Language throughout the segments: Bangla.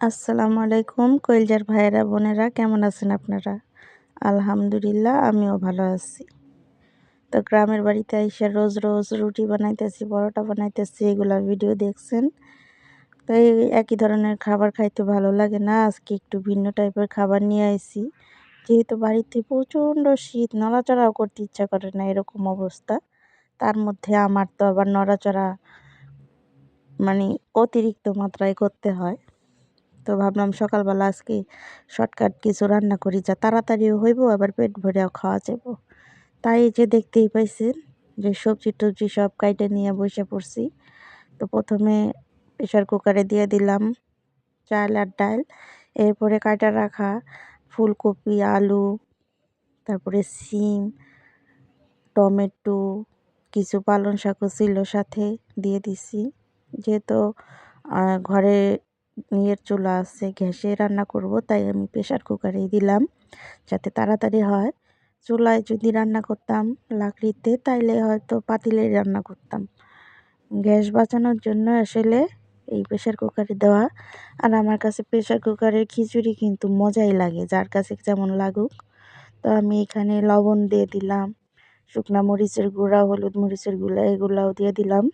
আসসালামু আলাইকুম কইলজার ভাইয়েরা বোনেরা কেমন আছেন আপনারা? আলহামদুলিল্লাহ আমিও ভালো আছি। তো গ্রামের বাড়িতে আইসা রোজ রোজ রুটি বানাইতেছি, পরোটা বানাইতেছি, এগুলা ভিডিও দেখছেন। তো এই একই ধরনের খাবার খাইতে ভালো লাগে না, আজকে একটু ভিন্ন টাইপের খাবার নিয়ে আইছি। যেহেতু বাড়িতে প্রচণ্ড শীত, নড়াচড়াও করতে ইচ্ছা করে না, এরকম অবস্থা। তার মধ্যে আমার তো আবার নড়াচড়া মানে অতিরিক্ত মাত্রায় করতে হয়। তো ভাবলাম সকালবেলা আজকে শর্টকাট কিছু রান্না করি, যা তাড়াতাড়িও হইব আবার পেট ভরেও খাওয়া যাব। তাই যে দেখতেই পাইছেন যে সবজি টবজি সব কাইটে নিয়ে বসে পড়ছি। তো প্রথমে প্রেশার কুকারে দিয়ে দিলাম চাল আর ডাল, এরপরে কাটা রাখা ফুলকপি, আলু, তারপরে সিম, টমেটো, কিছু পালং শাকও ছিল সাথে দিয়ে দিছি। যেহেতু ঘরে ইয়ের চুলা আছে, গ্যাসে রান্না করব, তাই আমি প্রেশার কুকারেই দিলাম যাতে তাড়াতাড়ি হয়। চুলায় যদি রান্না করতাম লাকড়িতে তাইলে হয়তো পাতিলেই রান্না করতাম। গ্যাস বাঁচানোর জন্য আসলে এই প্রেশার কুকারে দেওয়া। আর আমার কাছে প্রেশার কুকারের খিচুড়ি কিন্তু মজাই লাগে, যার কাছে যেমন লাগুক। তো আমি এখানে লবণ দিয়ে দিলাম, শুকনা মরিচের গুঁড়া, হলুদ মরিচের গুঁড়া এগুলাও দিয়ে দিলাম।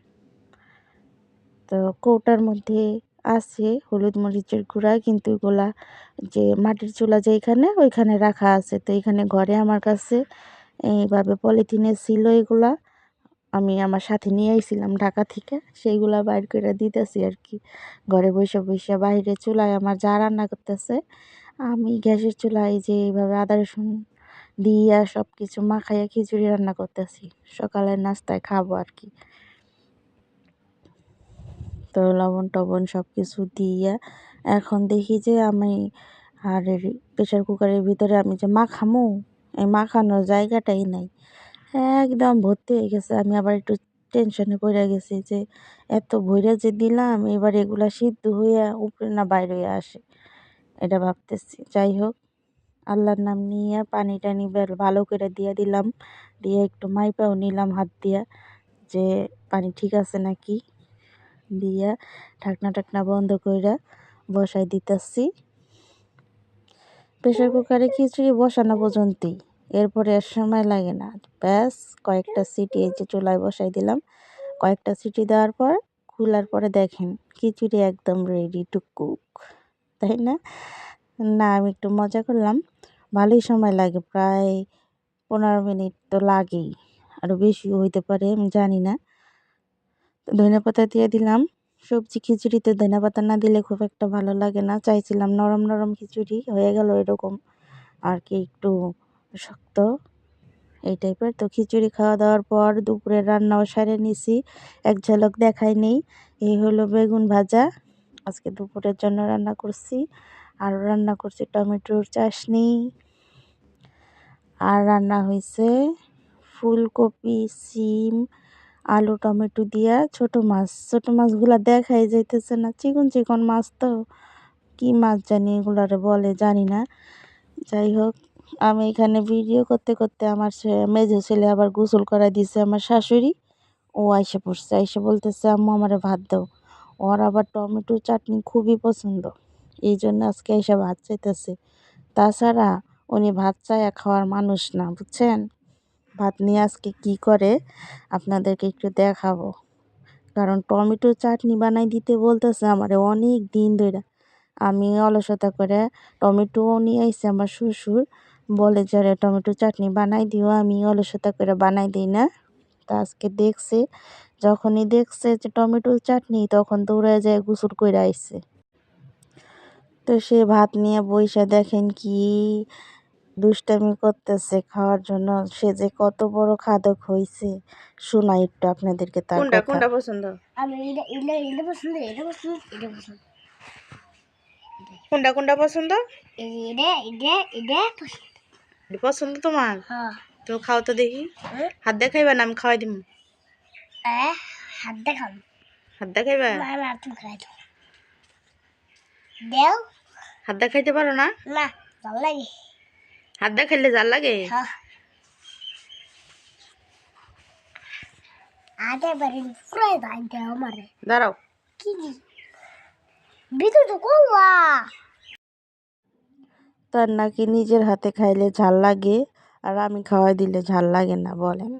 তো কৌটার মধ্যে আছে হলুদ মরিচের গুঁড়া, কিন্তু এগুলা যে মাটির চুলা যেখানে ওইখানে রাখা আছে। তো এখানে ঘরে আমার কাছে এইভাবে পলিথিনে ছিল, এগুলা আমি আমার সাথে নিয়ে আইছিলাম ঢাকা থেকে, সেইগুলা বাইর করে দিতেছি আর কি। ঘরে বসে বসে বাইরে চুলায় আমার যা রান্না করতেছে, আমি গ্যাসের চুলায় যে এইভাবে আদা রসুন দিয়া সব কিছু মাখাইয়া খিচুড়ি রান্না করতেছি, সকালের নাস্তায় খাবো আর কি। তো লবণ টবণ সব কিছু দিয়ে এখন দেখি যে আমি আর প্রেশার কুকারের ভিতরে আমি যে মাখামো, এই মাখানোর জায়গাটাই নাই, একদম ভর্তি হয়ে গেছে। আমি আবার একটু টেনশনে পড়ে গেছি যে এত ভইরা যে দিলাম, এবার এগুলা সিদ্ধ হইয়া উপরে না বাইর হইয়া আসে, এটা ভাবতেছি। যাই হোক, আল্লাহর নাম নিয়ে পানি টানি ভালো করে দিয়ে দিলাম, দিয়ে একটু মাইপাও নিলাম হাত দিয়া যে পানি ঠিক আছে নাকি, দিয়া ঢাকনা টাকনা বন্ধ কইরা বসাই দিতেছি। প্রেশার কুকারে খিচুড়ি বসানো পর্যন্তই, এরপরে আর সময় লাগে না। ব্যাস কয়েকটা সিটি এই যে চুলায় বসাই দিলাম, কয়েকটা সিটি দেওয়ার পর খোলার পরে দেখেন খিচুড়ি একদম রেডি টু কুক, তাই না? না, আমি একটু মজা করলাম। ভালোই সময় লাগে, প্রায় 15 মিনিট তো লাগেই, আরও বেশিও হইতে পারে, আমি জানি না। ধনেপাতা দিয়ে দিলাম। সবজি খিচুড়িতে ধনেপাতা না দিলে খুব একটা ভালো লাগে না। চাইছিলাম নরম নরম খিচুড়ি, হয়ে গেল এরকম আর কি, একটু শক্ত এই টাইপের। তো খিচুড়ি খাওয়া দাওয়ার পর দুপুরের রান্নাও সেরে নিছি, এক ঝলক দেখাই নেই। এই হলো বেগুন ভাজা, আজকে দুপুরের জন্য রান্না করছি। আর রান্না করছি টমেটোর চাটনি, আর রান্না হয়েছে ফুলকপি, সিম, আলু, টমেটো দিয়া ছোট মাছ। ছোট মাছগুলা দেখাই যাইতেছে না, চিকন চিকন মাছ তো, কি মাছ জানি এগুলারে বলে জানি না। যাই হোক, আমি এখানে ভিডিও করতে করতে আমার মেজো ছেলে আবার গোসল করাই দিছে আমার শাশুড়ি। ও আইসে পড়ছে, আইসে বলতেছে আম্মু আমারে ভাত দাও। ওর আবার টমেটো চাটনি খুবই পছন্দ, এই জন্য আজকে এসে ভাত চাইতেছে। তাছাড়া উনি ভাত চাইয়া খাওয়ার মানুষ না, বুঝছেন। ভাত নিয়ে আজকে কি করে আপনাদেরকে একটু দেখাবো। কারণ টমেটো চাটনি বানাই দিতে বলতেছে আমারে অনেক দিন ধরে। আমি অলসতা করে টমেটোও নিয়ে আইছে আমার শ্বশুর, বলে যে রে টমেটো চাটনি বানাই দিও, আমি অলসতা করে বানাই দিই না। তা আজকে দেখছে, যখনই দেখছে যে টমেটোর চাটনি, তখন দৌড়ায় যায় গোসল কইরা আইছে। তো সে ভাত নিয়ে বইসা দেখেন কি দুষ্টামি করতেছে খাওয়ার জন্য, সে যে কত বড় খাদক হইছে। শোনাই একটু আপনাদেরকে তার কোনটা কথা। কোনটা পছন্দ? আমি এটা পছন্দ, এটা পছন্দ, এটা পছন্দ, কোনটা কোনটা পছন্দ? এটা পছন্দ। এটা পছন্দ তোমার? হ্যাঁ। তো খাও তো দেখি। হাত দেখাইবা না? আমি খাওয়াই দিব। হাত দেখাম। হাত দেখাইবা? মামা তুমি খাই দাও। দেও। হাত দেখাইতে পারো না? না, ভালো লাগে। হাত দেখাইলে জাল লাগে? হ্যাঁ। আগে বাড়ি পুরাই ভাই দেও আমারে। দাঁড়াও। কি ভিতর তো করলা তার নাকি নিজের হাতে খাইলে ঝাল লাগে আর আমি খাওয়াই দিলে ঝাল লাগে না, বলেন।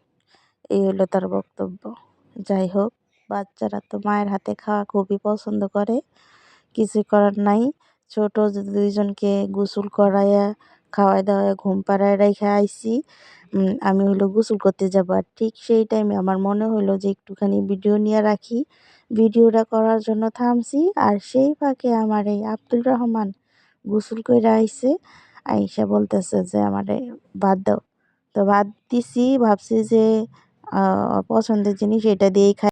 এই হলো তার বক্তব্য। যাই হোক, বাচ্চারা তো মায়ের হাতে খাওয়া খুবই পছন্দ করে, কিছু করার নাই। ছোট যে দুইজনকে গোসল করাইয়া খাওয়াই দাওয়ায় ঘুম পাড়ায় রেখে আইছি। আমি হলো গোসল করতে যাব, আর ঠিক সেই টাইমে আমার মনে হলো যে একটুখানি ভিডিও নিয়ে রাখি। ভিডিওটা করার জন্য থামছি, আর সেই ফাঁকে আমার এই আব্দুল রহমান গোসল কইরা আইছে। আইসা বলতেছে যে আমারে ভাত দাও। তো ভাত দিছি, ভাবছি যে পছন্দের জিনিস এটা দিয়েই খাই।